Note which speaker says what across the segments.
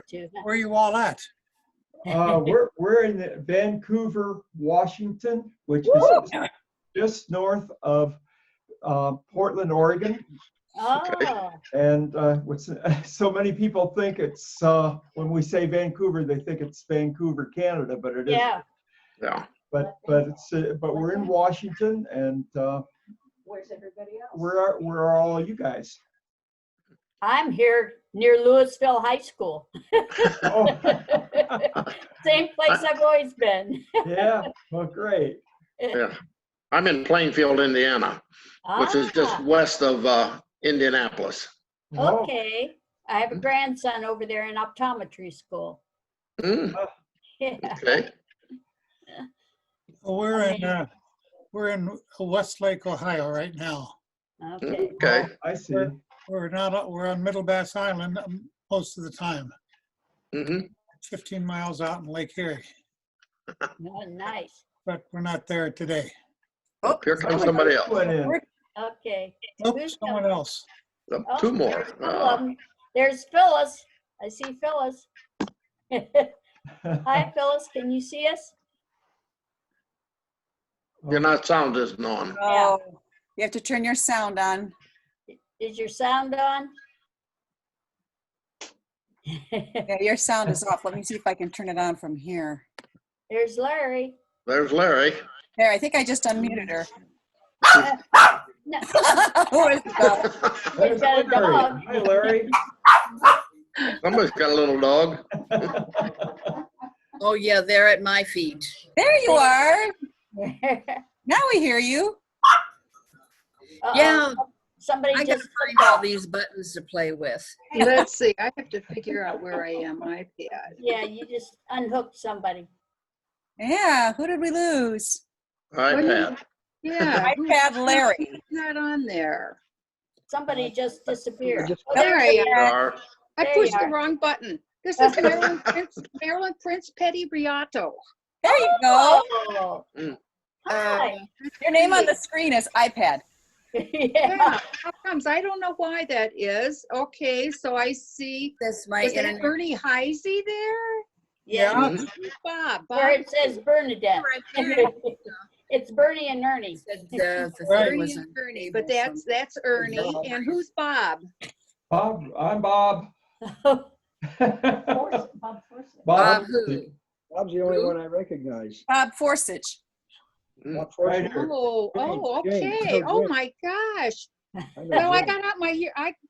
Speaker 1: to.
Speaker 2: Where are you all at?
Speaker 3: We're in Vancouver, Washington, which is just north of Portland, Oregon.
Speaker 1: Oh,
Speaker 3: And what's so many people think it's when we say Vancouver, they think it's Vancouver, Canada, but it isn't.
Speaker 1: yeah.
Speaker 4: Yeah.
Speaker 3: But we're in Washington, and
Speaker 1: Where's everybody else?
Speaker 3: where are all you guys?
Speaker 1: I'm here near Louisville High School.
Speaker 3: Oh,
Speaker 1: Same place I've always been.
Speaker 3: yeah. Well, great.
Speaker 4: Yeah. I'm in Plainfield, Indiana, which is just west of Indianapolis.
Speaker 3: Oh,
Speaker 1: Okay. I have a grandson over there in optometry school.
Speaker 4: Mm,
Speaker 1: Yeah.
Speaker 4: okay.
Speaker 2: Well, we're in Westlake, Ohio right now.
Speaker 1: Okay.
Speaker 4: Okay.
Speaker 3: I see.
Speaker 2: We're on Middle Bass Island most of the time.
Speaker 4: Hmm.
Speaker 2: 15 miles out in Lake Erie,
Speaker 1: Oh, nice.
Speaker 2: but we're not there today.
Speaker 4: Oh, here comes somebody else.
Speaker 3: Went in.
Speaker 1: Okay.
Speaker 2: Oops,
Speaker 1: Who's
Speaker 2: someone
Speaker 1: coming?
Speaker 2: else.
Speaker 4: Oh,
Speaker 1: Oh,
Speaker 4: two more.
Speaker 1: there's two of 'em. There's Phyllis. I see Phyllis. Hi, Phyllis. Can you see us?
Speaker 4: You're not sound isn't on.
Speaker 5: Oh, you have to turn your sound on.
Speaker 1: Is your sound on?
Speaker 5: Yeah, your sound is off. Let me see if I can turn it on from here.
Speaker 1: There's Larry.
Speaker 4: There's Larry.
Speaker 5: There, I think I just unmuted her.
Speaker 1: No,
Speaker 5: Where's the dog?
Speaker 1: we've got a dog.
Speaker 3: Hi, Larry.
Speaker 4: Somebody's got a little dog.
Speaker 6: Oh, yeah, they're at my feet.
Speaker 5: There you are. Now we hear you.
Speaker 1: Uh-oh.
Speaker 6: Yeah,
Speaker 1: Somebody
Speaker 6: I gotta
Speaker 1: just
Speaker 6: find all these buttons to play with.
Speaker 7: Let's see, I have to figure out where I am, iPad.
Speaker 1: Yeah, you just unhooked somebody.
Speaker 5: Yeah, who did we lose?
Speaker 4: iPad.
Speaker 7: Yeah, who's
Speaker 5: iPad Larry.
Speaker 7: not on there?
Speaker 1: Somebody just disappeared.
Speaker 8: just-
Speaker 1: Oh,
Speaker 7: There I
Speaker 1: you
Speaker 7: am.
Speaker 1: are.
Speaker 4: Are.
Speaker 7: I
Speaker 1: There you
Speaker 7: pushed the
Speaker 1: are.
Speaker 7: wrong button. This is Marilyn Prince Petty Riato.
Speaker 5: There you go.
Speaker 1: Oh.
Speaker 4: Mm.
Speaker 1: Hi.
Speaker 5: Your name on the screen is iPad.
Speaker 1: Yeah.
Speaker 7: Yeah, how comes? I don't know why that is. Okay, so I see,
Speaker 6: That's my
Speaker 7: is that
Speaker 6: internet.
Speaker 7: Bernie Heisey there?
Speaker 1: Yeah.
Speaker 4: Mhm.
Speaker 7: Bob,
Speaker 1: Where it says Bernadette.
Speaker 6: Right there.
Speaker 1: It's Bernie and Ernie.
Speaker 6: Said, the
Speaker 2: Right.
Speaker 6: thing
Speaker 7: Bernie
Speaker 6: was
Speaker 7: and
Speaker 6: on
Speaker 7: Bernie,
Speaker 6: cable,
Speaker 7: but that's Ernie.
Speaker 3: Bob.
Speaker 7: And who's Bob?
Speaker 3: Bob, I'm Bob.
Speaker 6: Bob
Speaker 3: Bob.
Speaker 6: who?
Speaker 8: Bob's the only one I recognize.
Speaker 5: Bob Forsage.
Speaker 4: Mm.
Speaker 8: Bob
Speaker 3: Right
Speaker 8: Forsythe.
Speaker 3: here.
Speaker 7: Oh,
Speaker 8: James,
Speaker 7: okay.
Speaker 8: James.
Speaker 7: Oh my gosh.
Speaker 8: I know
Speaker 7: Well, I
Speaker 8: James.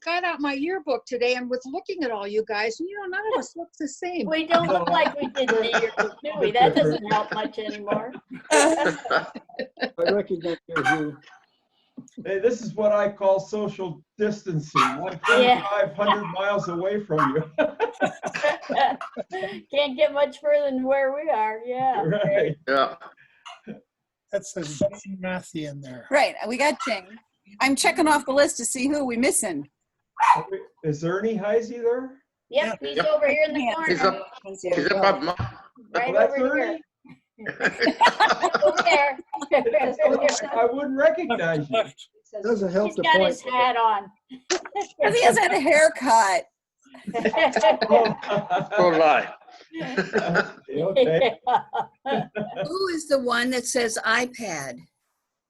Speaker 7: got out my yearbook today and was looking at all you guys, and none of us look the same.
Speaker 1: We don't look like we did the year, do we? That doesn't help much anymore.
Speaker 8: I recognize you.
Speaker 3: Hey, this is what I call social distancing. I'm
Speaker 1: Yeah.
Speaker 3: 2,500 miles away from you.
Speaker 1: Can't get much further than where we are, yeah.
Speaker 3: Right.
Speaker 4: Yeah.
Speaker 2: That says Jane Matthew in there.
Speaker 5: Right, we got Jane. I'm checking off the list to see who we missing.
Speaker 3: Is Ernie Heisey there?
Speaker 1: Yep, he's
Speaker 4: Yep.
Speaker 1: over here in the
Speaker 4: He's
Speaker 1: corner,
Speaker 4: up. He's up above my.
Speaker 1: right
Speaker 3: Well, that's
Speaker 1: over here.
Speaker 3: Ernie.
Speaker 1: Over there.
Speaker 3: I wouldn't recognize you.
Speaker 8: Doesn't help
Speaker 1: He's
Speaker 8: to
Speaker 1: got
Speaker 8: point.
Speaker 1: his hat on.
Speaker 5: Because he hasn't had a haircut.
Speaker 4: So did I.
Speaker 3: Okay.
Speaker 6: Who is the one that says iPad?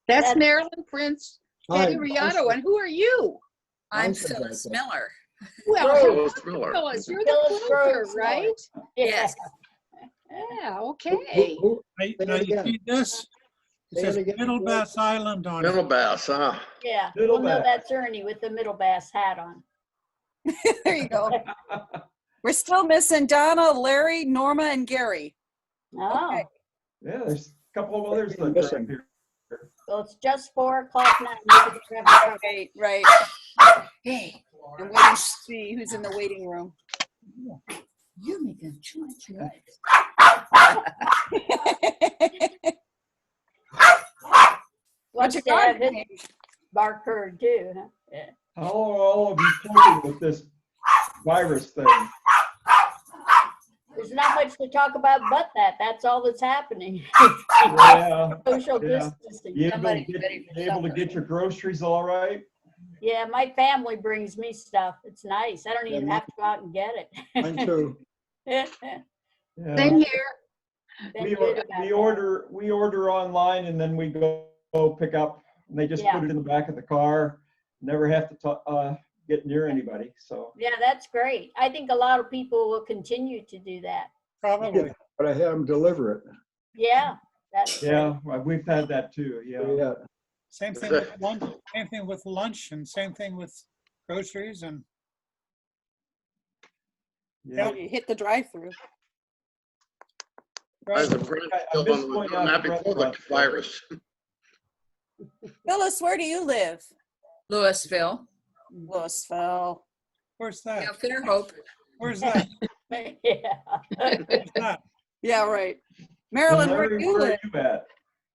Speaker 7: That's
Speaker 1: That's-
Speaker 7: Marilyn Prince Petty
Speaker 8: Hi,
Speaker 7: Riato, and who are you?
Speaker 6: I'm
Speaker 8: I'm from
Speaker 6: Phyllis
Speaker 8: iPad.
Speaker 6: Miller.
Speaker 7: Well,
Speaker 4: Phyllis Miller.
Speaker 7: Phyllis, you're
Speaker 1: Phyllis
Speaker 7: the quilter,
Speaker 1: Rhodes
Speaker 7: right?
Speaker 6: Yes.
Speaker 7: Yeah, okay.
Speaker 8: Who-
Speaker 2: Now,
Speaker 8: Say
Speaker 2: now
Speaker 8: it
Speaker 2: you
Speaker 8: again.
Speaker 2: see this? It
Speaker 8: Say it
Speaker 2: says
Speaker 8: again.
Speaker 2: Middle Bass Island on
Speaker 4: Middle
Speaker 2: it.
Speaker 4: Bass, huh?
Speaker 1: Yeah,
Speaker 3: Middle
Speaker 1: well, no,
Speaker 3: bass.
Speaker 1: that's Ernie with the middle bass hat on.
Speaker 5: There you go. We're still missing Donna, Larry, Norma, and Gary.
Speaker 1: Oh,
Speaker 5: Okay.
Speaker 3: Yeah, there's a couple of others that are
Speaker 8: Missing.
Speaker 3: up here.
Speaker 1: well, it's just 4:00 now. You can grab a cup.
Speaker 5: Right, right.
Speaker 6: Hey,
Speaker 5: I'm waiting to see who's in the waiting room.
Speaker 6: you're making too much noise.
Speaker 1: Wants
Speaker 5: your
Speaker 1: to have
Speaker 5: dog
Speaker 1: his bark heard too, huh? Yeah.
Speaker 3: How are all of you coping with this virus thing?
Speaker 1: There's not much to talk about but that's all that's happening.
Speaker 3: Yeah.
Speaker 1: Social
Speaker 3: Yeah.
Speaker 1: distancing.
Speaker 3: You able to
Speaker 6: Somebody's
Speaker 3: get,
Speaker 6: ready for
Speaker 3: you able to
Speaker 6: supper.
Speaker 3: get your groceries all right?
Speaker 1: Yeah, my family brings me stuff. It's nice. I don't even have to go out and get it.
Speaker 8: Mine too.
Speaker 3: Yeah.
Speaker 6: Same here.
Speaker 1: Been
Speaker 3: We,
Speaker 1: good about
Speaker 3: we
Speaker 1: that.
Speaker 3: order online and then we go pick up and they just
Speaker 1: Yeah.
Speaker 3: put it in the back of the car. Never have to get near anybody. So
Speaker 1: Yeah, that's great. I think a lot of people will continue to do that.
Speaker 2: Probably.
Speaker 8: But I had them deliver it.
Speaker 1: Yeah, that's great.
Speaker 3: yeah, we've had that too. Yeah.
Speaker 8: Yeah.
Speaker 2: Same thing with lunch, same thing with lunch and same thing with groceries and
Speaker 3: Yeah.
Speaker 5: You hit the drive-through.
Speaker 4: I have some
Speaker 3: I
Speaker 4: grandchildren
Speaker 3: miss
Speaker 4: who were
Speaker 3: going
Speaker 4: doing
Speaker 3: out
Speaker 4: that
Speaker 3: to
Speaker 4: before the
Speaker 3: restaurants, though.
Speaker 4: virus.
Speaker 5: Phyllis, where do you live?
Speaker 6: Louisville.
Speaker 5: Louisville.
Speaker 2: where's
Speaker 6: Yeah,
Speaker 2: that?
Speaker 6: Fairhope.
Speaker 2: Where's that?
Speaker 1: Yeah.
Speaker 2: Where's that?
Speaker 5: Yeah, right.
Speaker 3: And
Speaker 5: Marilyn, where do
Speaker 3: Larry,
Speaker 5: you
Speaker 3: where
Speaker 5: live?
Speaker 3: are you at?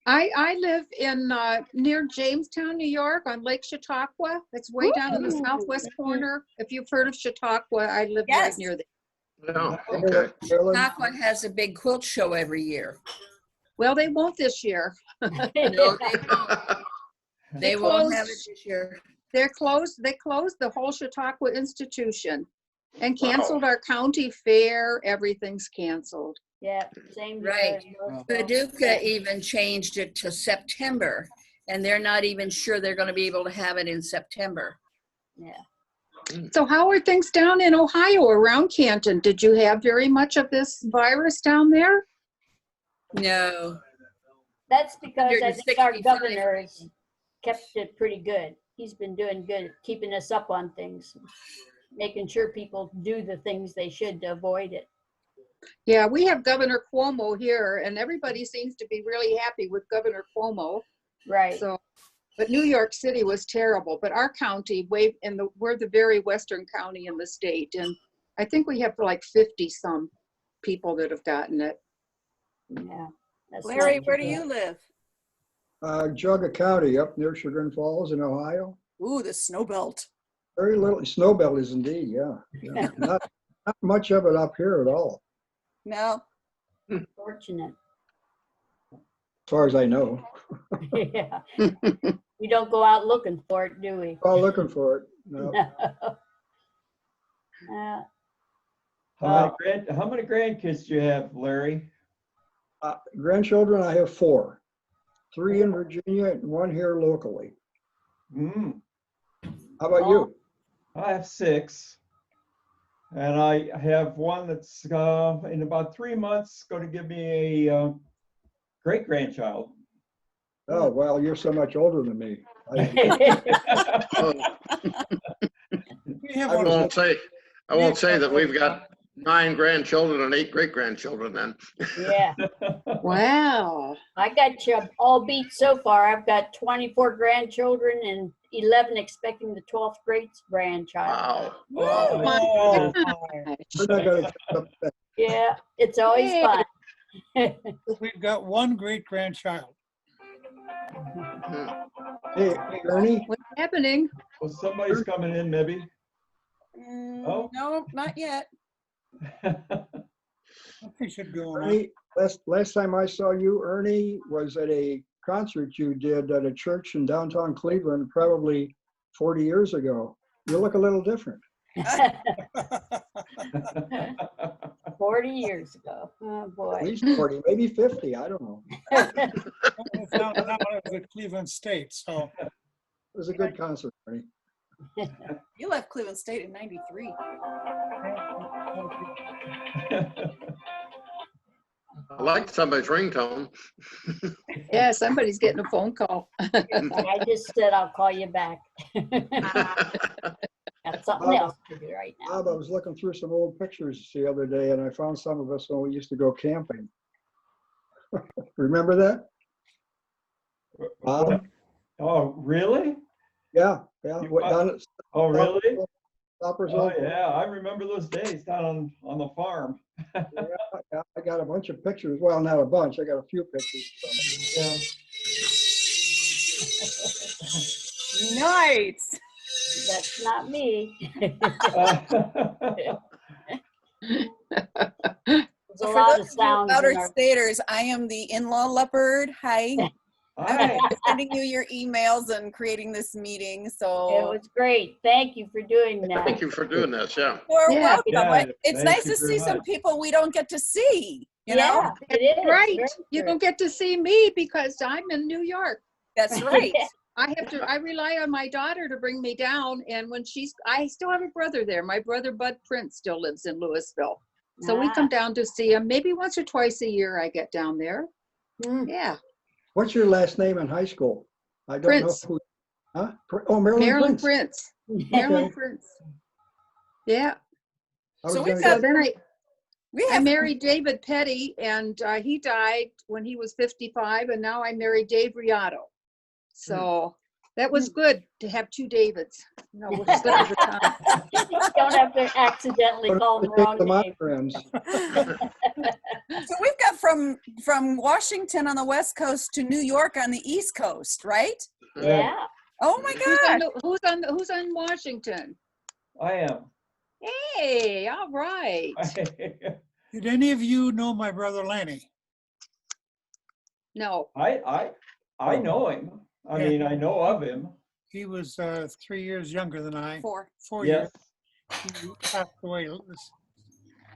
Speaker 7: I live in near Jamestown, New York, on Lake Chautauqua. It's way down in the
Speaker 5: Ooh.
Speaker 7: southwest corner. If you've heard of Chautauqua, I live right
Speaker 5: Yes.
Speaker 7: near there.
Speaker 4: Yeah, okay.
Speaker 8: Marilyn,
Speaker 6: Chautauqua has a big quilt show every year.
Speaker 7: Well, they won't this year.
Speaker 6: No, they won't. They won't have it
Speaker 7: closed.
Speaker 6: this year.
Speaker 7: They're closed. They closed the whole Chautauqua institution and
Speaker 4: Wow.
Speaker 7: canceled our county fair. Everything's canceled.
Speaker 1: Yeah, same here.
Speaker 6: Right.
Speaker 1: in Louisville.
Speaker 6: Paducah even changed it to September, and they're not even sure they're going to be able to have it in September.
Speaker 1: Yeah.
Speaker 7: So how are things down in Ohio around Canton? Did you have very much of this virus down there?
Speaker 6: No.
Speaker 1: That's because I think our
Speaker 6: 165.
Speaker 1: governor has kept it pretty good. He's been doing good, at keeping us up on things, making sure people do the things they should to avoid it.
Speaker 7: Yeah, we have Governor Cuomo here, and everybody seems to be really happy with Governor Cuomo.
Speaker 1: Right.
Speaker 7: So, but New York City was terrible. But our county, we're the very western county in the state, and I think we have like 50 some people that have gotten it.
Speaker 1: Yeah. That's
Speaker 5: Larry,
Speaker 1: not
Speaker 5: where
Speaker 1: too
Speaker 5: do
Speaker 1: bad.
Speaker 5: you live?
Speaker 8: Geauga County up near Chagrin Falls in Ohio.
Speaker 5: Ooh, the snow belt.
Speaker 8: Very little, snow belt is indeed, yeah. Yeah. Not much of it up here at all,
Speaker 5: No.
Speaker 1: Fortunate.
Speaker 8: as far as I know.
Speaker 1: Yeah. We don't go out looking for it, do we?
Speaker 8: All looking for it. No.
Speaker 1: Uh,
Speaker 3: How many grandkids do you have, Larry?
Speaker 8: Grandchildren, I have 4. 3 in Virginia and 1 here locally.
Speaker 3: Mm,
Speaker 8: How about you?
Speaker 3: I have 6. And I have one that's in about 3 months going to give me a great grandchild.
Speaker 8: Oh, well, you're so much older than me.
Speaker 2: We have
Speaker 3: I
Speaker 2: one.
Speaker 4: I won't say that we've got 9 grandchildren and 8 great-grandchildren then.
Speaker 1: Yeah,
Speaker 7: Wow.
Speaker 1: I got you all beat so far. I've got 24 grandchildren and 11 expecting the 12th great grandchild.
Speaker 4: Wow.
Speaker 2: Oh,
Speaker 8: We're not gonna keep up that.
Speaker 1: Yeah, it's always fun.
Speaker 2: we've got 1 great grandchild.
Speaker 8: Hey, Ernie,
Speaker 7: What's happening?
Speaker 3: Well, somebody's coming in, maybe. Oh.
Speaker 5: No, not yet.
Speaker 2: I think should go on.
Speaker 8: Ernie, last time I saw you, Ernie, was at a concert you did at a church in downtown Cleveland, probably 40 years ago. You look a little different.
Speaker 1: 40 years ago. Oh,
Speaker 8: At
Speaker 1: boy.
Speaker 8: least 40, maybe 50, I don't know.
Speaker 2: We found out it was at Cleveland State, so
Speaker 8: It was a good concert, Ernie.
Speaker 5: You left Cleveland State in '93.
Speaker 4: I like somebody's ringtone.
Speaker 7: Yeah, somebody's getting a phone call.
Speaker 1: I just said I'll call you back. Got something else to do right now.
Speaker 8: Bob, I was looking through some old pictures the other day and I found some of us when we used to go camping. Remember that? Bob?
Speaker 3: Oh, really?
Speaker 8: Yeah.
Speaker 3: You-
Speaker 8: Down at
Speaker 3: Oh, really?
Speaker 8: Stoppers
Speaker 3: Oh,
Speaker 8: Oak.
Speaker 3: yeah. I remember those days down on the farm.
Speaker 8: Yeah, I got a bunch of pictures. Well, not a bunch. I got a few pictures.
Speaker 3: Yeah.
Speaker 5: Nice.
Speaker 1: That's not me. There's a
Speaker 5: For
Speaker 1: lot
Speaker 5: those
Speaker 1: of
Speaker 5: of you
Speaker 1: sounds
Speaker 5: outer
Speaker 1: in our.
Speaker 5: staters, I am the in-law leopard. Hi.
Speaker 3: Hi.
Speaker 5: Sending you your emails and creating this meeting,
Speaker 1: It
Speaker 5: so
Speaker 1: was great. Thank you for doing that.
Speaker 4: Thank you for doing this, yeah.
Speaker 5: you're
Speaker 7: Yeah.
Speaker 5: welcome.
Speaker 3: Yeah,
Speaker 5: It's
Speaker 3: thank
Speaker 5: nice
Speaker 3: you
Speaker 5: to
Speaker 3: very
Speaker 5: see some
Speaker 3: much.
Speaker 5: people we don't get to see, you
Speaker 1: Yeah,
Speaker 5: know?
Speaker 1: it is.
Speaker 7: Right.
Speaker 1: Very
Speaker 7: You
Speaker 1: true.
Speaker 7: don't get to see me because I'm in New York.
Speaker 5: That's right.
Speaker 7: I rely on my daughter to bring me down. And when I still have a brother there. My brother, Bud Prince, still lives in Louisville. So we come down to see him. Maybe once or twice a year I get down there.
Speaker 1: Mm.
Speaker 7: Yeah.
Speaker 8: What's your last name in high school? I don't know
Speaker 7: Prince.
Speaker 8: who. Huh? Oh, Marilyn
Speaker 7: Marilyn
Speaker 8: Prince.
Speaker 7: Prince. Marilyn
Speaker 8: Okay.
Speaker 7: Prince. Yeah.
Speaker 8: I was
Speaker 5: So we've
Speaker 8: gonna
Speaker 7: So
Speaker 5: got-
Speaker 7: then
Speaker 5: We
Speaker 7: I
Speaker 5: have
Speaker 7: married David Petty, and he died when he was 55, and now I married Dave Riotto. So that was good to have two Davids. You know, we'll slip of the tongue.
Speaker 1: Don't have to accidentally call them wrong
Speaker 8: my
Speaker 1: name.
Speaker 8: friends.
Speaker 5: So we've got from Washington on the West Coast to New York on the East Coast, right?
Speaker 1: Yeah.
Speaker 5: Oh my gosh.
Speaker 7: Who's on Washington?
Speaker 3: I am.
Speaker 7: Hey, all right.
Speaker 2: Did any of you know my brother Lanny?
Speaker 7: No.
Speaker 3: I know him. I
Speaker 2: Yeah.
Speaker 3: mean, I know of him.
Speaker 2: He was 3 years younger than I.
Speaker 5: 4
Speaker 2: 4
Speaker 3: Yes.
Speaker 2: years. He passed away this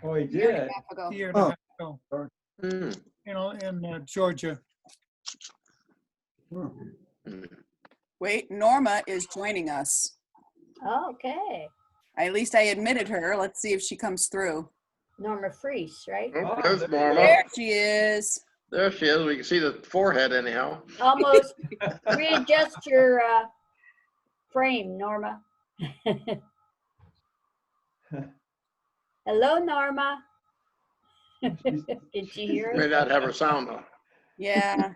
Speaker 3: Oh, he
Speaker 5: year and
Speaker 3: did.
Speaker 5: a half ago.
Speaker 2: year and a
Speaker 8: Oh.
Speaker 2: half ago,
Speaker 4: Hmm.
Speaker 2: in Georgia.
Speaker 8: Hmm.
Speaker 5: Wait, Norma is joining us.
Speaker 1: Okay.
Speaker 5: At least I admitted her. Let's see if she comes through.
Speaker 1: Norma Freese, right?
Speaker 4: Oh,
Speaker 3: Oh,
Speaker 4: there's
Speaker 3: there you
Speaker 4: Norma.
Speaker 3: go.
Speaker 5: There she is.
Speaker 4: There she is. We can see the forehead anyhow.
Speaker 1: Almost readjust your frame, Norma. Hello, Norma. Did you hear
Speaker 4: May
Speaker 1: us?
Speaker 4: not have her sound on.
Speaker 5: Yeah.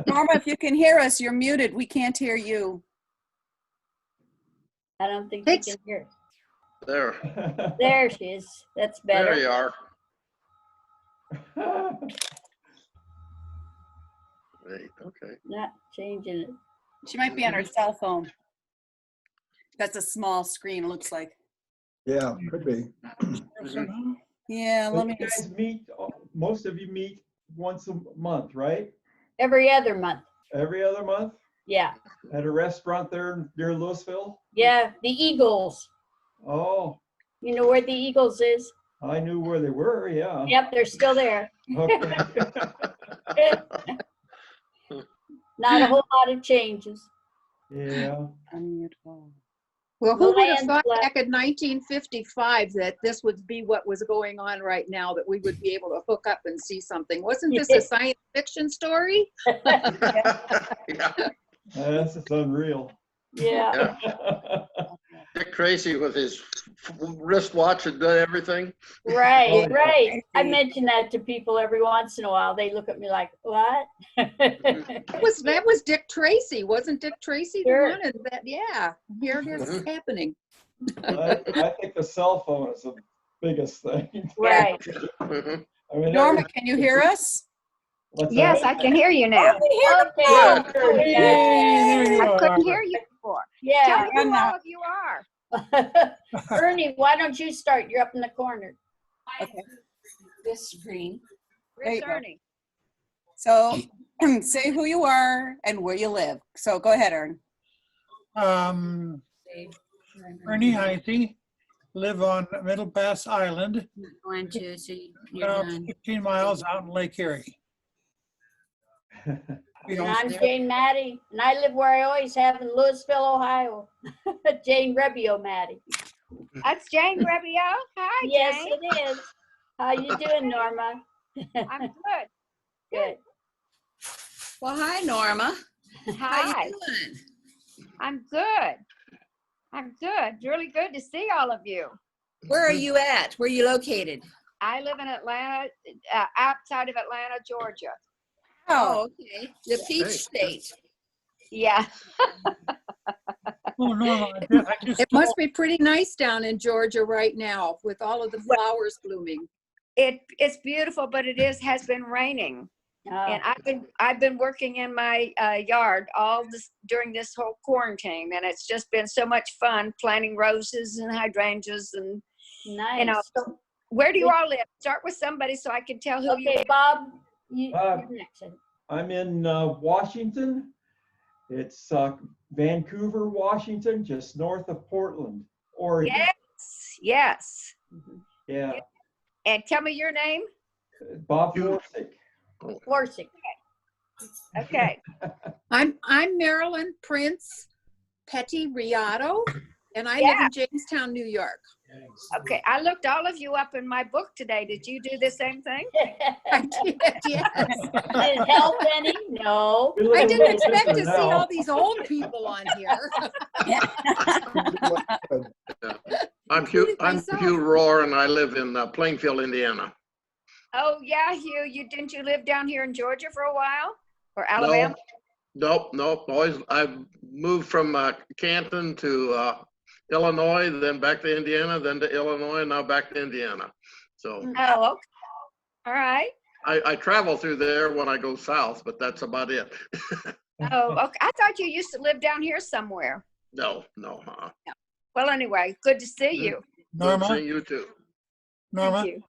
Speaker 5: Norma, if you can hear us, you're muted. We can't hear you.
Speaker 1: I don't think she can hear us.
Speaker 4: There.
Speaker 1: There she is. That's
Speaker 4: There
Speaker 1: better.
Speaker 4: you are. Great, okay.
Speaker 1: Not changing it.
Speaker 5: She might be on her cell phone. That's a small screen, it looks like.
Speaker 8: Yeah, could be.
Speaker 5: Yeah,
Speaker 3: But
Speaker 5: let me
Speaker 3: you
Speaker 5: just.
Speaker 3: guys meet, most of you meet once a month, right?
Speaker 1: Every other month.
Speaker 3: Every other month
Speaker 1: Yeah.
Speaker 3: at a restaurant there near Louisville?
Speaker 1: Yeah. The Eagles.
Speaker 3: Oh,
Speaker 1: You know where the Eagles is?
Speaker 3: I knew where they were, yeah.
Speaker 1: Yep, they're still there.
Speaker 3: Okay.
Speaker 1: Not a whole lot of changes.
Speaker 3: Yeah.
Speaker 7: Well,
Speaker 1: The
Speaker 7: who would have
Speaker 1: land's
Speaker 7: thought
Speaker 1: left.
Speaker 7: back in 1955 that this would be what was going on right now, that we would be able to hook up and see something? Wasn't this a science fiction story?
Speaker 4: Yeah.
Speaker 3: This is unreal.
Speaker 1: Yeah.
Speaker 4: Dick Tracy with his wristwatch and done everything.
Speaker 1: Right,
Speaker 3: Oh,
Speaker 1: right. I mention that to people every once in a while. They look at me like, what?
Speaker 7: That was Dick Tracy. Wasn't Dick Tracy the
Speaker 1: Sure.
Speaker 7: one? And that, yeah, here it is happening.
Speaker 3: I think the cell phone is the biggest thing.
Speaker 1: Right.
Speaker 4: Mhm.
Speaker 3: I mean,
Speaker 5: Norma, can you hear us?
Speaker 3: what's
Speaker 9: Yes,
Speaker 3: that?
Speaker 9: I can hear you now.
Speaker 1: Okay.
Speaker 2: Hey, there you
Speaker 9: I
Speaker 2: are.
Speaker 9: couldn't hear you before. Tell
Speaker 1: Yeah.
Speaker 9: me who all of you are.
Speaker 1: Ernie, why don't you start? You're up in the corner.
Speaker 5: Okay. This screen. There
Speaker 9: Chris
Speaker 5: you go.
Speaker 9: Ernie.
Speaker 5: So say who you are and where you live. So go ahead, Ern.
Speaker 2: Ernie Heinthe, live on Middle Pass Island,
Speaker 6: Going to, so you're done.
Speaker 2: 15 miles out in Lake Erie. We
Speaker 1: And
Speaker 2: don't-
Speaker 1: I'm Jane Maddie, and I live where I always have in Louisville, Ohio. Jane Rebbio Maddie.
Speaker 9: That's Jane Rebbio. Hi,
Speaker 1: Yes,
Speaker 9: Jane.
Speaker 1: it is. How you doing, Norma?
Speaker 9: I'm good.
Speaker 1: Good.
Speaker 6: Well, hi, Norma. How
Speaker 9: Hi.
Speaker 6: you doing?
Speaker 9: I'm good. I'm good. It's really good to see all of you.
Speaker 6: Where are you at? Where are you located?
Speaker 9: I live in Atlanta, outside of Atlanta, Georgia.
Speaker 6: Oh, okay. The Peach
Speaker 4: Hey.
Speaker 6: State.
Speaker 9: Yeah.
Speaker 2: Oh, Norma, I just
Speaker 7: It must be pretty nice down in Georgia right now with all of the flowers blooming.
Speaker 9: It's beautiful, but has been raining. And I've been working in my yard during this whole quarantine, and it's just been so much fun planting roses and hydrangeas and
Speaker 1: Nice.
Speaker 9: So where do you all live? Start with somebody so I can tell who you
Speaker 1: Okay, Bob, you're
Speaker 3: Bob.
Speaker 1: next.
Speaker 3: I'm in Washington. It's Vancouver, Washington, just north of Portland, Oregon.
Speaker 9: Yes.
Speaker 3: Yeah,
Speaker 9: And tell me your name.
Speaker 3: Bob Forsick.
Speaker 1: Forsick.
Speaker 9: Okay.
Speaker 7: I'm Marilyn Prince Petty Riato, and I live in Jamestown, New York.
Speaker 9: Okay. I looked all of you up in my book today. Did you do the same thing?
Speaker 7: I did, yes.
Speaker 1: Did it help any? No.
Speaker 3: We look
Speaker 7: I
Speaker 3: a
Speaker 7: didn't
Speaker 3: little
Speaker 7: expect to
Speaker 3: different
Speaker 7: see
Speaker 3: now.
Speaker 7: all these old people on here.
Speaker 4: I'm
Speaker 7: Including
Speaker 4: Hugh
Speaker 7: myself.
Speaker 4: Rohr, and I live in Plainfield, Indiana.
Speaker 9: Oh yeah, Hugh. Didn't you live down here in Georgia for a while, or Alabama?
Speaker 4: Nope. Always, I've moved from Canton to Illinois, then back to Indiana, then to Illinois, and now back to Indiana. So
Speaker 9: Oh, okay. All right.
Speaker 4: I travel through there when I go south, but that's about it.
Speaker 9: Oh, okay. I thought you used to live down here somewhere.
Speaker 4: No.
Speaker 9: Well, anyway, good to see you.
Speaker 4: Good
Speaker 2: Norma,
Speaker 4: seeing you too.
Speaker 2: Norma,
Speaker 9: Thank you.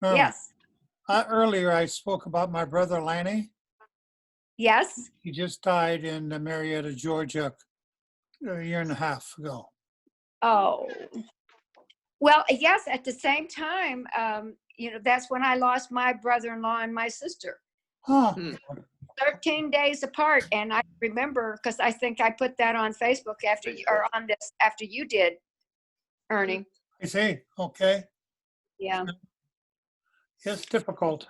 Speaker 2: Norma.
Speaker 9: Yes.
Speaker 2: Earlier I spoke about my brother Lanny.
Speaker 9: Yes.
Speaker 2: He just died in Marietta, Georgia, a year and a half ago.
Speaker 9: Oh. Well, yes. At the same time, that's when I lost my brother-in-law and my sister.
Speaker 2: Huh.
Speaker 9: 13 days apart, and I remember because I think I put that on Facebook after you did, Ernie.
Speaker 2: I see. Okay.
Speaker 9: Yeah.
Speaker 2: It's difficult.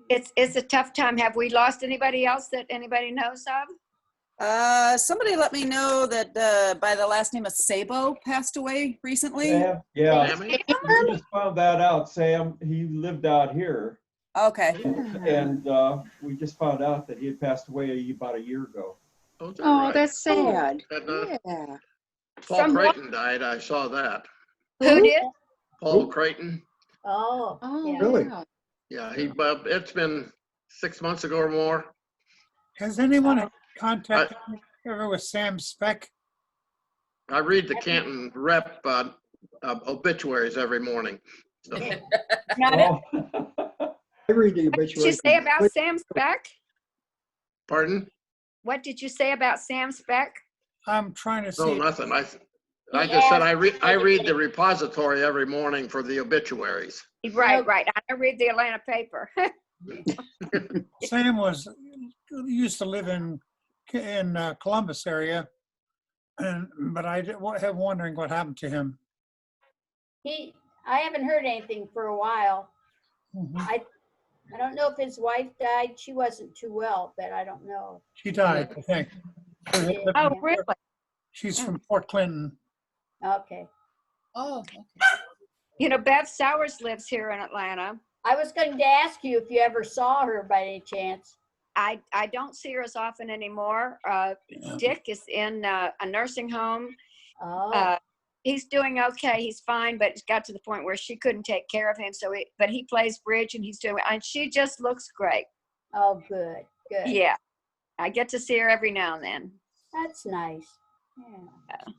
Speaker 9: It's a tough time. Have we lost anybody else that anybody knows of?
Speaker 5: Somebody let me know that by the last name of Sabo passed away recently.
Speaker 3: Sam, yeah,
Speaker 4: Sammy?
Speaker 3: we just found that out. Sam, he lived out here,
Speaker 5: Okay.
Speaker 3: and we just found out that he had passed away about a year ago.
Speaker 4: Is that
Speaker 7: Oh,
Speaker 4: right?
Speaker 7: that's sad.
Speaker 4: And,
Speaker 7: Yeah.
Speaker 4: Paul
Speaker 9: From what-
Speaker 4: Creighton died. I saw that.
Speaker 9: Who did?
Speaker 4: Paul Creighton.
Speaker 1: Oh,
Speaker 7: Oh,
Speaker 1: yeah.
Speaker 8: Really?
Speaker 7: yeah.
Speaker 4: Yeah, it's been 6 months ago or more.
Speaker 2: Has anyone contacted you ever with Sam Speck?
Speaker 4: I read the Canton Rep obituaries every morning. So,
Speaker 9: Not
Speaker 3: Oh.
Speaker 8: I read the
Speaker 9: What did you
Speaker 8: obituary.
Speaker 9: say about Sam Speck?
Speaker 4: pardon?
Speaker 9: What did you say about Sam Speck?
Speaker 2: I'm trying to
Speaker 4: No,
Speaker 2: see.
Speaker 4: nothing. I just said I read the repository every morning for the obituaries.
Speaker 9: Right. I read the Atlanta paper.
Speaker 2: Sam used to live in Columbus area, but I have wondering what happened to him.
Speaker 1: I haven't heard anything for a while.
Speaker 2: Mhm.
Speaker 1: I don't know if his wife died. She wasn't too well, but I don't know.
Speaker 2: She died, I think.
Speaker 9: Oh, really?
Speaker 2: She's from Fort Clinton.
Speaker 1: Okay.
Speaker 6: Oh, okay.
Speaker 9: Bev Sowers lives here in Atlanta.
Speaker 1: I was going to ask you if you ever saw her by any chance.
Speaker 9: I don't see her as often anymore. Dick is in a nursing home.
Speaker 1: Oh,
Speaker 9: He's doing okay. He's fine, but it got to the point where she couldn't take care of him. But he plays bridge and and she just looks great.
Speaker 1: oh, good.
Speaker 9: Yeah. I get to see her every now and then.
Speaker 1: That's nice. Yeah.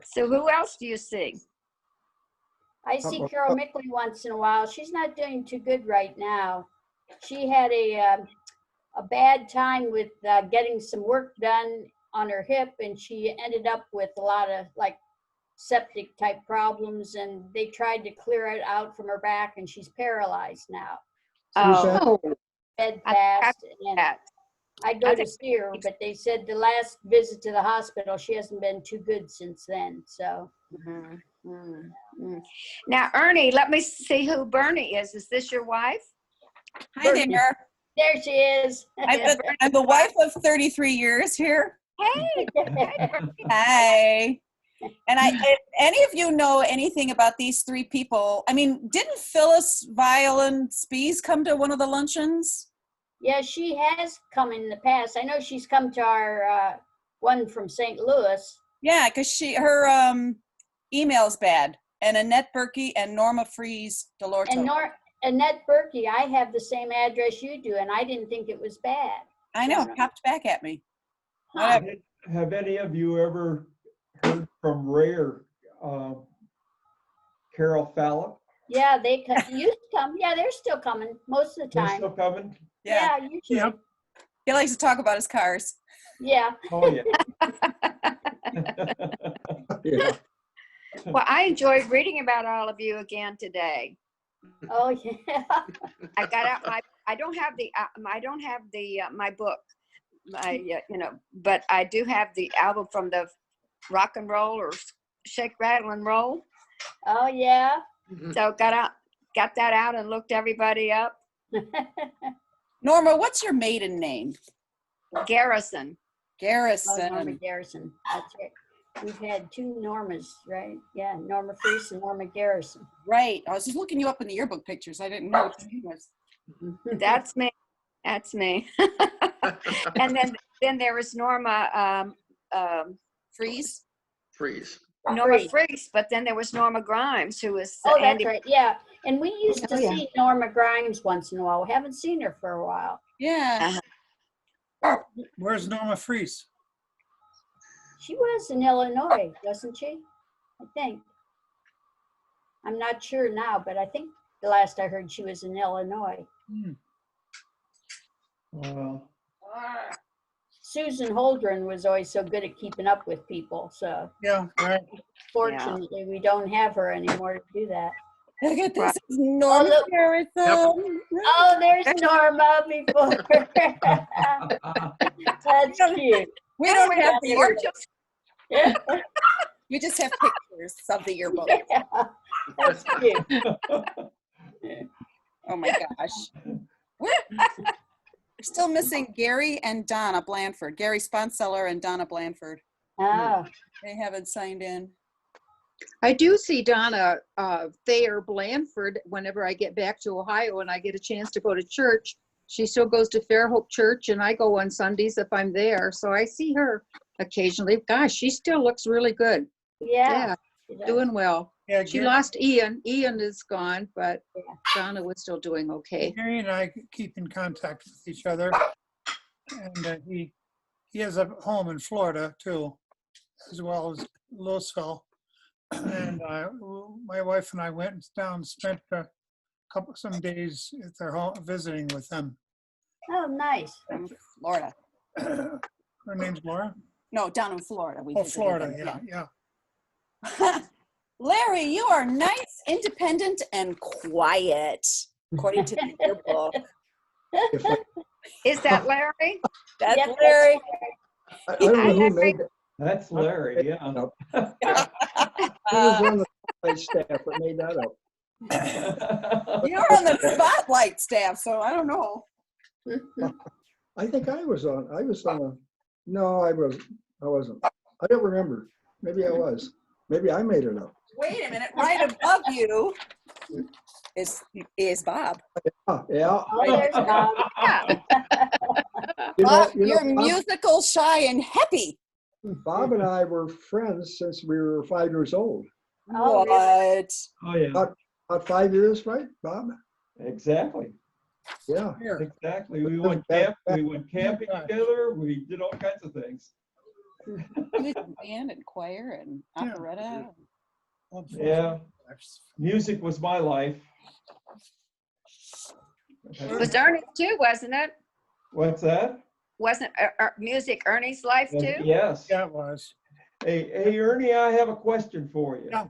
Speaker 9: So who else do you see?
Speaker 1: I see Carol Mickley once in a while. She's not doing too good right now. She had a bad time with getting some work done on her hip, and she ended up with a lot of septic type problems, and they tried to clear it out from her back, and she's paralyzed now.
Speaker 9: Oh,
Speaker 1: Bedfast, and
Speaker 9: that.
Speaker 1: I go to see her, but they said the last visit to the hospital, she hasn't been too good since then. So
Speaker 9: Now, Ernie, let me see who Bernie is. Is this your wife?
Speaker 5: Hi there.
Speaker 1: there she is.
Speaker 5: I'm the wife of 33 years here.
Speaker 9: Hey.
Speaker 5: Hi. And if any of you know anything about these three people, I mean, didn't Phyllis Violin Spees come to one of the luncheons?
Speaker 1: Yeah, she has come in the past. I know she's come to our one from St. Louis.
Speaker 5: Yeah, because her email's bad. And Annette Berkey and Norma Fries Delorto.
Speaker 1: And Annette Berkey, I have the same address you do, and I didn't think it was bad.
Speaker 5: I know, it popped back at me. Whatever.
Speaker 3: Have any of you ever heard from Ray or Carol Fallop?
Speaker 1: Yeah, they used to come. Yeah, they're still coming most of the
Speaker 3: They're
Speaker 1: time.
Speaker 3: still coming?
Speaker 1: Yeah, usually.
Speaker 2: Yep.
Speaker 5: He likes to talk about his cars.
Speaker 1: Yeah.
Speaker 3: Oh, yeah.
Speaker 8: Yeah.
Speaker 9: Well, I enjoyed reading about all of you again today.
Speaker 1: Oh, yeah.
Speaker 9: I got out my, I don't have the my book, but I do have the album from the Rock and Roll or Shake, Rattle and Roll.
Speaker 1: Oh, yeah.
Speaker 9: So got that out and looked everybody up.
Speaker 5: Norma, what's your maiden name?
Speaker 9: Garrison.
Speaker 5: Garrison.
Speaker 1: Oh, Norma Garrison. That's right. We've had two Normas, right? Yeah, Norma Freese and Norma Garrison.
Speaker 5: Right. I was just looking you up in the yearbook pictures. I didn't know what your name was.
Speaker 9: That's me. That's me. And then there was Norma
Speaker 5: Freeze.
Speaker 4: Freeze.
Speaker 9: Norma Freese, but then there was Norma Grimes, who was
Speaker 1: Oh, that's
Speaker 9: Andy.
Speaker 1: right. Yeah. And we used to
Speaker 9: Oh, yeah.
Speaker 1: see Norma Grimes once in a while. We haven't seen her for a while.
Speaker 5: Yeah.
Speaker 2: Where's Norma Freese?
Speaker 1: She was in Illinois, wasn't she? I think. I'm not sure now, but I think the last I heard she was in Illinois.
Speaker 3: Well,
Speaker 1: Susan Holdren was always so good at keeping up with people. So
Speaker 2: Yeah, right.
Speaker 1: fortunately, we don't have her anymore to do that.
Speaker 5: Look at this.
Speaker 9: Right.
Speaker 5: Is Norma
Speaker 1: look.
Speaker 5: Garrison.
Speaker 1: Oh, there's Norma before. That's cute.
Speaker 5: We don't have the yearbook.
Speaker 9: gorgeous.
Speaker 5: We just have pictures of the yearbook.
Speaker 1: Yeah, that's cute.
Speaker 5: Oh my gosh. We're still missing Gary and Donna Blanford. Gary Sponseller and Donna Blanford.
Speaker 1: Oh,
Speaker 5: They haven't signed in.
Speaker 7: I do see Donna Thayer Blanford whenever I get back to Ohio and I get a chance to go to church. She still goes to Fairhope Church and I go on Sundays if I'm there. So I see her occasionally. Gosh, she still looks really good.
Speaker 1: yeah.
Speaker 7: Doing well.
Speaker 2: Yeah,
Speaker 7: She lost Ian. Ian is gone, but Donna was still doing okay.
Speaker 2: Gary and I keep in contact with each other. And he has a home in Florida too, as well as Louisville. And my wife and I went down and spent some days at their home visiting with them.
Speaker 1: Oh, nice.
Speaker 5: From Florida.
Speaker 2: Her name's Laura?
Speaker 5: No, down in Florida. We
Speaker 2: Oh,
Speaker 5: visited
Speaker 2: Florida,
Speaker 5: them,
Speaker 2: yeah.
Speaker 5: Larry, you are nice, independent, and quiet, according to the yearbook.
Speaker 8: If I
Speaker 9: Is that Larry?
Speaker 5: That's
Speaker 1: Yep,
Speaker 5: Larry.
Speaker 8: don't know who made it.
Speaker 3: that's Larry, yeah.
Speaker 8: Who was on the site staff that made that up?
Speaker 5: You're on the spotlight staff, so I don't know.
Speaker 8: I think I was on no, I wasn't. I don't remember. Maybe I was. Maybe I made it up.
Speaker 5: Wait a minute, right above you is Bob.
Speaker 8: Yeah.
Speaker 1: Oh, there's Bob.
Speaker 5: Bob, you're
Speaker 8: Bob,
Speaker 5: musical, shy, and happy.
Speaker 8: Bob and I were friends since we were 5 years old.
Speaker 1: Oh, really?
Speaker 5: What?
Speaker 3: Oh, yeah,
Speaker 8: About 5 years, right, Bob?
Speaker 3: exactly.
Speaker 8: Yeah.
Speaker 3: Exactly. We went camping together. We did all kinds of things.
Speaker 5: You did band and choir and operetta.
Speaker 3: Yeah. Music was my life.
Speaker 9: It was Ernie too, wasn't it?
Speaker 3: What's that?
Speaker 9: Wasn't music Ernie's life too?
Speaker 3: Yes.
Speaker 2: Yeah, it was.
Speaker 3: Hey, Ernie, I have a question for you.
Speaker 2: Yeah.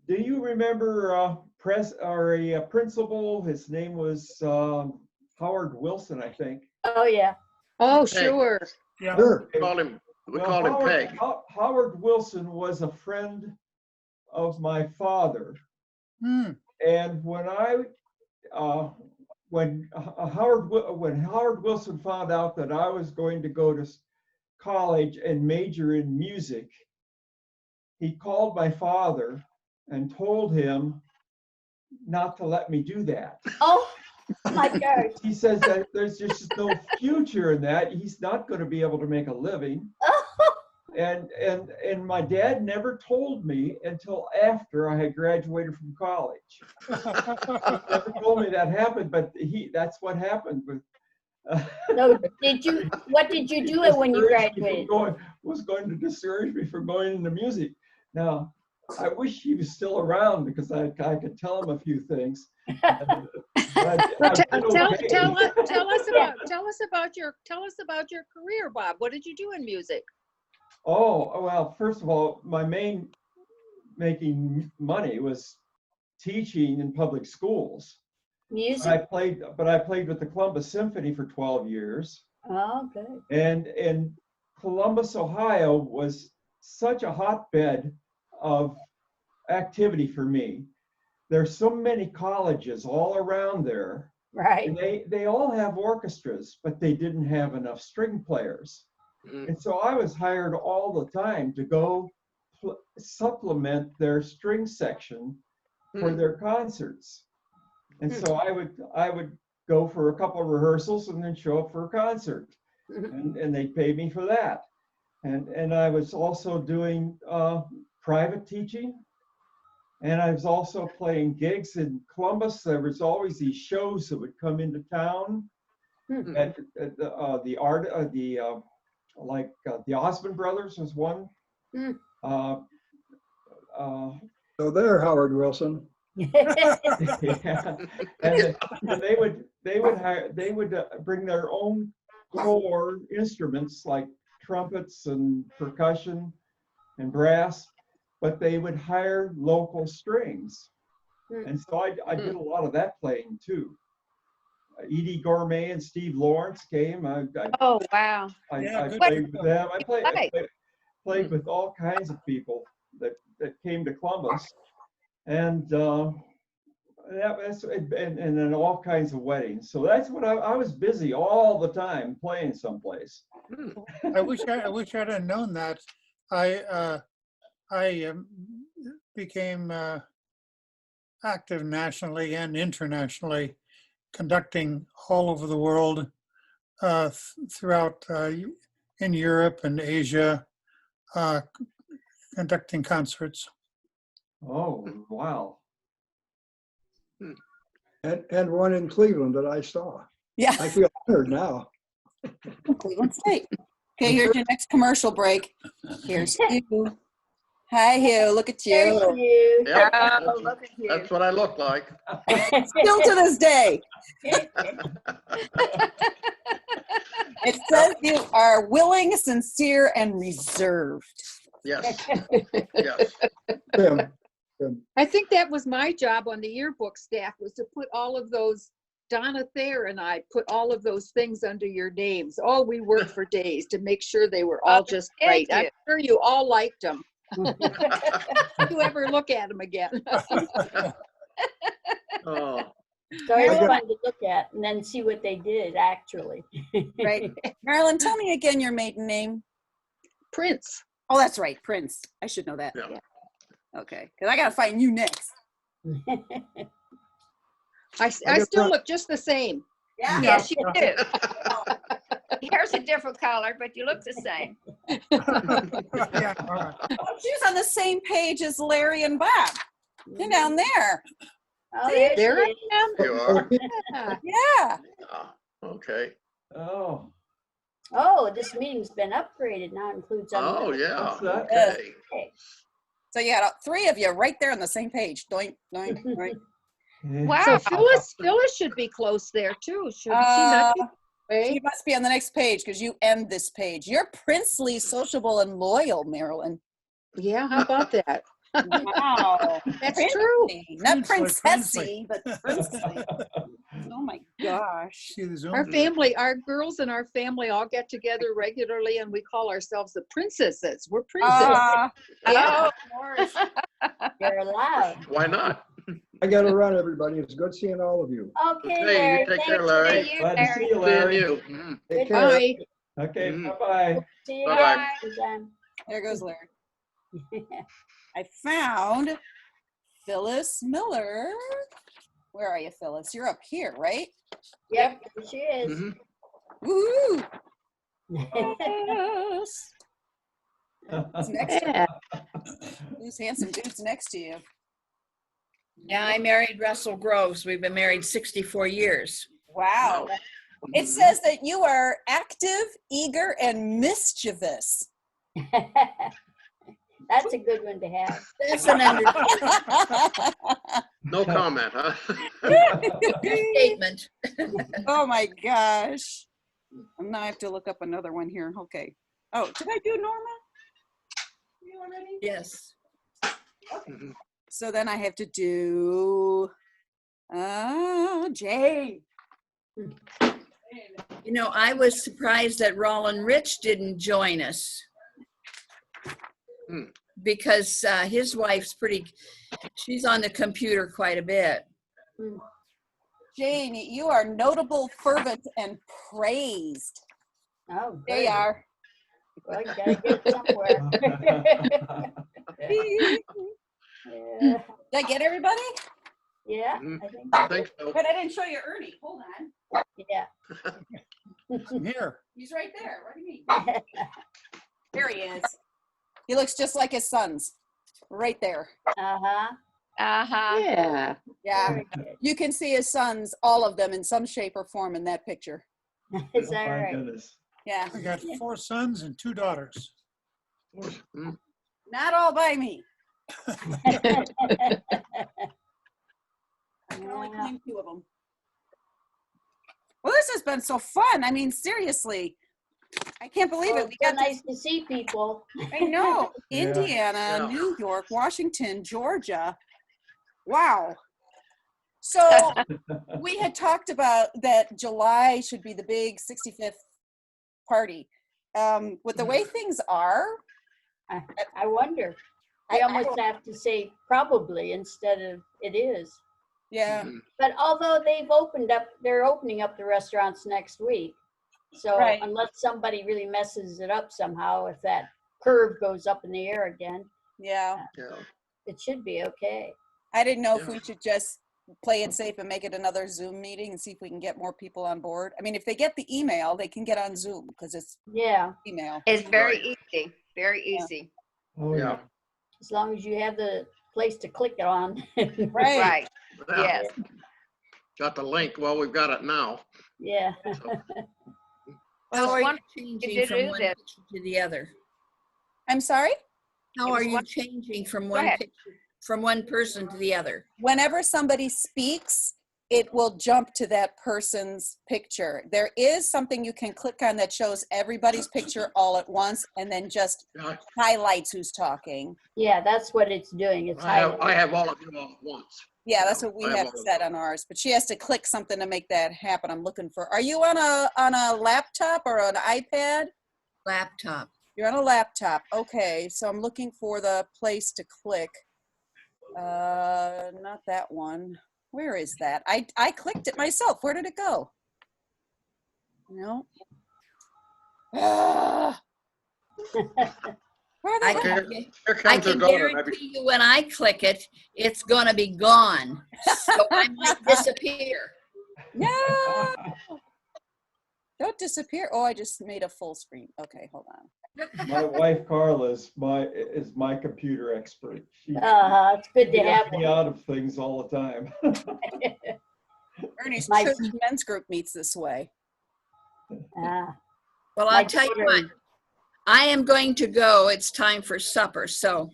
Speaker 3: Do you remember a principal? His name was Howard Wilson, I think.
Speaker 1: Oh, yeah.
Speaker 7: Oh,
Speaker 4: Hey.
Speaker 7: sure.
Speaker 2: Yeah.
Speaker 8: Sure.
Speaker 4: We called him Peg.
Speaker 3: Howard Wilson was a friend of my father.
Speaker 2: Hmm.
Speaker 3: And when Howard Wilson found out that I was going to go to college and major in music, he called my father and told him not to let me do that.
Speaker 1: Oh, my gosh.
Speaker 3: He says that there's just no future in that. He's not going to be able to make a living. And my dad never told me until after I had graduated from college. He never told me that happened, but that's what happened.
Speaker 1: So what did you do when you graduated?
Speaker 3: Was going to discourage me from going into music. Now, I wish he was still around because I could tell him a few things. I did
Speaker 7: Tell
Speaker 3: okay.
Speaker 7: us about your career, Bob. What did you do in music?
Speaker 3: Oh, well, first of all, my main making money was teaching in public schools.
Speaker 1: Music?
Speaker 3: But I played with the Columbus Symphony for 12 years.
Speaker 1: Oh, good.
Speaker 3: And Columbus, Ohio was such a hotbed of activity for me. There's so many colleges all around there.
Speaker 1: Right.
Speaker 3: And they all have orchestras, but they didn't have enough string players. And so I was hired all the time to go supplement their string section for their concerts. And so I would go for a couple of rehearsals and then show up for a concert. And they paid me for that. And I was also doing private teaching. And I was also playing gigs in Columbus. There was always these shows that would come into town. At the Osmond Brothers was one.
Speaker 8: So there, Howard Wilson.
Speaker 3: Yeah. And they would bring their own core instruments like trumpets and percussion and brass, but they would hire local strings. And so I did a lot of that playing too. Edie Gourmet and Steve Lawrence came.
Speaker 9: Oh, wow.
Speaker 3: I played with them. I played with all kinds of people that came to Columbus, and then all kinds of weddings. So that's what I was busy all the time playing someplace.
Speaker 2: I wish I'd have known that. I became active nationally and internationally, conducting all over the world, throughout in Europe and Asia, conducting concerts.
Speaker 3: Oh, wow.
Speaker 8: And one in Cleveland that I saw.
Speaker 5: Yeah.
Speaker 8: I feel honored now.
Speaker 5: Cleveland State. Okay, here's your next commercial break. Here's Hugh. Hi, Hugh. Look at
Speaker 1: There's
Speaker 5: you.
Speaker 1: you.
Speaker 4: Yep,
Speaker 9: Oh, look at you.
Speaker 4: that's what I look like.
Speaker 5: Still to this day. It says you are willing, sincere, and reserved.
Speaker 4: Yes, yes.
Speaker 8: Tim,
Speaker 7: I think that was my job on the yearbook staff, was to put all of those, Donna Thayer and I put all of those things under your names. Oh, we worked for days to make sure they were all just right. I'm sure you all liked them. You ever look at them again?
Speaker 4: Oh,
Speaker 1: So it's fun to look at and then see what they did actually.
Speaker 5: Right. Marilyn, tell me again your maiden name.
Speaker 7: Prince.
Speaker 5: Oh, that's right, Prince. I should know that.
Speaker 4: yeah.
Speaker 5: Okay, because I got to find you next.
Speaker 7: I still look just the same.
Speaker 5: Yeah.
Speaker 9: Yes, you do. Hair's a different color, but you look the same.
Speaker 2: Yeah, all right.
Speaker 5: Oh, she was on the same page as Larry and Bob. They're down there.
Speaker 1: Oh,
Speaker 5: See?
Speaker 7: There I am.
Speaker 4: You are?
Speaker 7: Yeah.
Speaker 5: Yeah.
Speaker 4: Ah, okay.
Speaker 3: Oh,
Speaker 1: Oh, this meeting's been upgraded now, includes.
Speaker 4: Oh, yeah,
Speaker 3: what's that?
Speaker 4: okay.
Speaker 5: So you had three of you right there on the same page. Doink, doink, doink.
Speaker 9: Wow.
Speaker 7: So Phyllis should be close there too. Should she not be?
Speaker 5: She must be on the next page because you end this page. You're princely, sociable, and loyal, Marilyn.
Speaker 7: Yeah, how about that?
Speaker 5: Wow.
Speaker 7: That's
Speaker 5: Princely.
Speaker 7: true.
Speaker 5: Not
Speaker 2: Princely,
Speaker 5: princessy, but princely. Oh my gosh.
Speaker 2: See the Zoom?
Speaker 7: Our family, our girls and our family all get together regularly and we call ourselves the princesses. We're princesses.
Speaker 9: Oh,
Speaker 1: You're allowed.
Speaker 4: Why not?
Speaker 8: I got to run, everybody. It's good seeing all of you.
Speaker 1: Okay,
Speaker 4: Okay,
Speaker 1: Larry.
Speaker 4: you take care,
Speaker 1: thanks.
Speaker 4: Larry.
Speaker 9: See you,
Speaker 3: Glad to see
Speaker 9: Larry.
Speaker 3: you,
Speaker 4: Seeing
Speaker 3: Larry.
Speaker 4: you.
Speaker 8: Take care.
Speaker 7: Bye.
Speaker 3: Okay,
Speaker 4: Mhm.
Speaker 3: bye-bye.
Speaker 1: See you
Speaker 4: Bye-bye.
Speaker 1: guys.
Speaker 5: There goes Larry. I found Phyllis Miller. Where are you, Phyllis? You're up here, right?
Speaker 1: Yep, there she is.
Speaker 4: Mhm.
Speaker 5: Woo! Yes. Who's next?
Speaker 7: Yeah.
Speaker 5: Who's handsome dudes next to you?
Speaker 6: Yeah, I married Russell Groves. We've been married 64 years.
Speaker 5: Wow. It says that you are active, eager, and mischievous.
Speaker 1: That's a good one to have.
Speaker 6: That's an
Speaker 4: No comment, huh?
Speaker 6: understatement.
Speaker 5: Oh my gosh. Now I have to look up another one here. Okay. Oh, did I do Norma? You already?
Speaker 6: Yes.
Speaker 4: Mhm.
Speaker 5: So then I have to do Jane.
Speaker 6: You know, I was surprised that Roland Rich didn't join us.
Speaker 4: Hmm.
Speaker 6: Because his wife's she's on the computer quite a bit.
Speaker 5: Jane, you are notable, fervent, and praised.
Speaker 1: Oh,
Speaker 5: There you
Speaker 1: good.
Speaker 5: are.
Speaker 1: Well, you gotta get somewhere. Yeah,
Speaker 5: Did I get everybody?
Speaker 1: yeah,
Speaker 4: Mhm.
Speaker 1: I think
Speaker 4: I
Speaker 1: so.
Speaker 4: think so.
Speaker 5: But I didn't show you Ernie. Hold on.
Speaker 1: Yeah.
Speaker 2: I'm here.
Speaker 5: He's right there. What do you mean? There he is. He looks just like his sons. Right there.
Speaker 1: Uh-huh.
Speaker 9: Uh-huh.
Speaker 7: Yeah.
Speaker 5: Yeah.
Speaker 1: Very good.
Speaker 5: You can see his sons, all of them, in some shape or form in that picture.
Speaker 1: Is
Speaker 3: Oh,
Speaker 1: that
Speaker 3: my
Speaker 1: right?
Speaker 3: goodness.
Speaker 5: Yeah.
Speaker 2: I got 4 sons and 2 daughters.
Speaker 4: Mm.
Speaker 5: Not all by me. I can only
Speaker 1: Yeah.
Speaker 5: claim 2 of them. Well, this has been so fun. I mean, seriously. I can't believe
Speaker 1: Well,
Speaker 5: it. We
Speaker 1: it's so
Speaker 5: got to,
Speaker 1: nice to see people.
Speaker 5: I know.
Speaker 3: Yeah.
Speaker 5: Indiana,
Speaker 4: Yeah.
Speaker 5: New York, Washington, Georgia. Wow. So we had talked about that July should be the big 65th party. With the way things are,
Speaker 1: I wonder. I almost have to say probably instead of it is.
Speaker 5: yeah.
Speaker 4: Mhm.
Speaker 1: But although they're opening up the restaurants next week. So
Speaker 5: Right.
Speaker 1: unless somebody really messes it up somehow, if that curve goes up in the air again,
Speaker 5: Yeah.
Speaker 4: Yeah.
Speaker 1: it should be okay.
Speaker 5: I didn't know if
Speaker 4: Yeah.
Speaker 5: we should just play it safe and make it another Zoom meeting and see if we can get more people on board. I mean, if they get the email, they can get on Zoom because it's
Speaker 1: Yeah,
Speaker 5: email.
Speaker 9: It's very
Speaker 4: Right.
Speaker 9: easy. Very
Speaker 5: Yeah.
Speaker 9: easy.
Speaker 3: Oh,
Speaker 4: Yeah.
Speaker 3: yeah.
Speaker 1: as long as you have the place to click it on.
Speaker 5: Right.
Speaker 9: Right.
Speaker 4: Yeah.
Speaker 9: Yes.
Speaker 4: Got the link. Well, we've got it now.
Speaker 1: Yeah.
Speaker 6: How
Speaker 9: was
Speaker 6: are you
Speaker 9: wondering
Speaker 6: changing
Speaker 9: you
Speaker 6: from
Speaker 9: do
Speaker 6: one
Speaker 9: this.
Speaker 6: picture to the other?
Speaker 5: I'm sorry?
Speaker 6: How
Speaker 9: It
Speaker 6: are
Speaker 9: was
Speaker 6: you
Speaker 9: one-
Speaker 6: changing from
Speaker 9: Go
Speaker 6: one
Speaker 9: ahead.
Speaker 6: picture, from one person to the other?
Speaker 5: Whenever somebody speaks, it will jump to that person's picture. There is something you can click on that shows everybody's picture all at once and then just
Speaker 4: Yeah.
Speaker 5: highlights who's talking.
Speaker 1: Yeah, that's what it's doing. It's
Speaker 4: I
Speaker 1: highlighting.
Speaker 4: have all of you all at once.
Speaker 5: Yeah, that's
Speaker 4: Yeah,
Speaker 5: what we
Speaker 4: I have
Speaker 5: have
Speaker 4: all of
Speaker 5: set
Speaker 4: them.
Speaker 5: on ours, but she has to click something to make that happen. I'm looking for, are you on a laptop or an iPad?
Speaker 6: Laptop.
Speaker 5: You're on a laptop. Okay, so I'm looking for the place to click. Not that one. Where is that? I clicked it myself. Where did it go? No. Ah. Where
Speaker 6: I
Speaker 5: the
Speaker 6: can,
Speaker 5: heck?
Speaker 4: Here
Speaker 6: I
Speaker 4: comes her
Speaker 6: can
Speaker 4: daughter. Maybe.
Speaker 6: guarantee you when I click it, it's gonna be gone. So I might disappear.
Speaker 5: No, don't disappear. Oh, I just made a full screen. Okay, hold on.
Speaker 3: My wife Carla is my computer expert. She
Speaker 1: It's good to have
Speaker 3: gets me out of things all the time.
Speaker 5: Ernie's
Speaker 1: My-
Speaker 5: church men's group meets this way.
Speaker 1: Ah,
Speaker 6: Well,
Speaker 1: My
Speaker 6: I'll tell you
Speaker 1: daughter-
Speaker 6: what, I am going to go. It's time for supper. So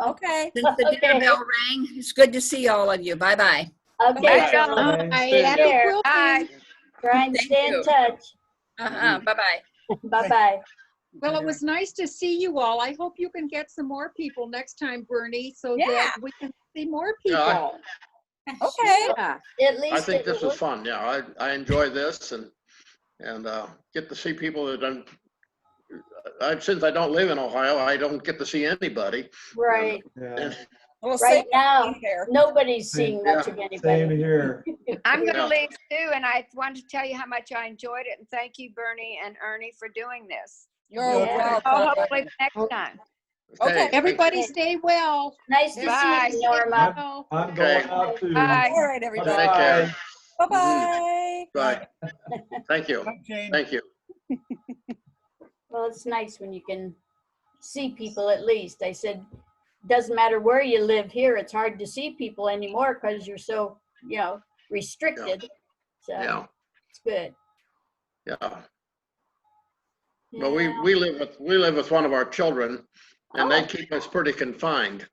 Speaker 5: Okay.
Speaker 6: since the dinner
Speaker 1: Okay.
Speaker 6: bell rang, it's good to see all of you. Bye-bye.
Speaker 1: okay,
Speaker 9: Bye,
Speaker 1: Dawn.
Speaker 3: Bye.
Speaker 7: I
Speaker 3: Stay
Speaker 7: had
Speaker 1: there.
Speaker 7: a
Speaker 9: Bye.
Speaker 1: Try and
Speaker 6: Thank
Speaker 1: stay in
Speaker 6: you.
Speaker 1: touch.
Speaker 6: Bye-bye.
Speaker 1: Bye-bye.
Speaker 7: Well, it was nice to see you all. I hope you can get some more people next time, Bernie, so
Speaker 5: Yeah.
Speaker 7: that we can see more people.
Speaker 4: Yeah,
Speaker 5: Okay.
Speaker 7: Yeah.
Speaker 1: At least
Speaker 4: I think
Speaker 1: it
Speaker 4: this is
Speaker 1: was-
Speaker 4: fun. Yeah, I enjoy this and get to see people that since I don't live in Ohio, I don't get to see anybody.
Speaker 1: right.
Speaker 3: Yeah.
Speaker 5: Well,
Speaker 1: Right
Speaker 5: same
Speaker 1: now,
Speaker 5: there.
Speaker 1: nobody's seeing much of
Speaker 3: Same
Speaker 1: anybody.
Speaker 3: here.
Speaker 9: I'm going to
Speaker 4: Yeah.
Speaker 9: leave too, and I want to tell you how much I enjoyed it, and thank you, Bernie and Ernie, for doing this.
Speaker 5: You're
Speaker 1: Yeah.
Speaker 9: Oh,
Speaker 5: welcome.
Speaker 9: hopefully next time.
Speaker 5: Okay,
Speaker 4: Hey,
Speaker 7: Everybody stay well.
Speaker 1: Nice to
Speaker 9: Bye.
Speaker 1: see you, Norma.
Speaker 7: Well,
Speaker 3: I'm
Speaker 4: Okay.
Speaker 3: going out too.
Speaker 9: Bye.
Speaker 5: all right, everybody.
Speaker 4: Take care.
Speaker 5: Bye-bye.
Speaker 4: Bye. Thank you.
Speaker 2: Bye, Jane.
Speaker 4: Thank you.
Speaker 1: Well, it's nice when you can see people at least. I said, doesn't matter where you live here, it's hard to see people anymore because you're so, restricted. So
Speaker 4: Yeah,
Speaker 1: it's good.
Speaker 4: yeah. Well,
Speaker 1: Yeah.
Speaker 4: we live with one of our children And they keep us pretty confined.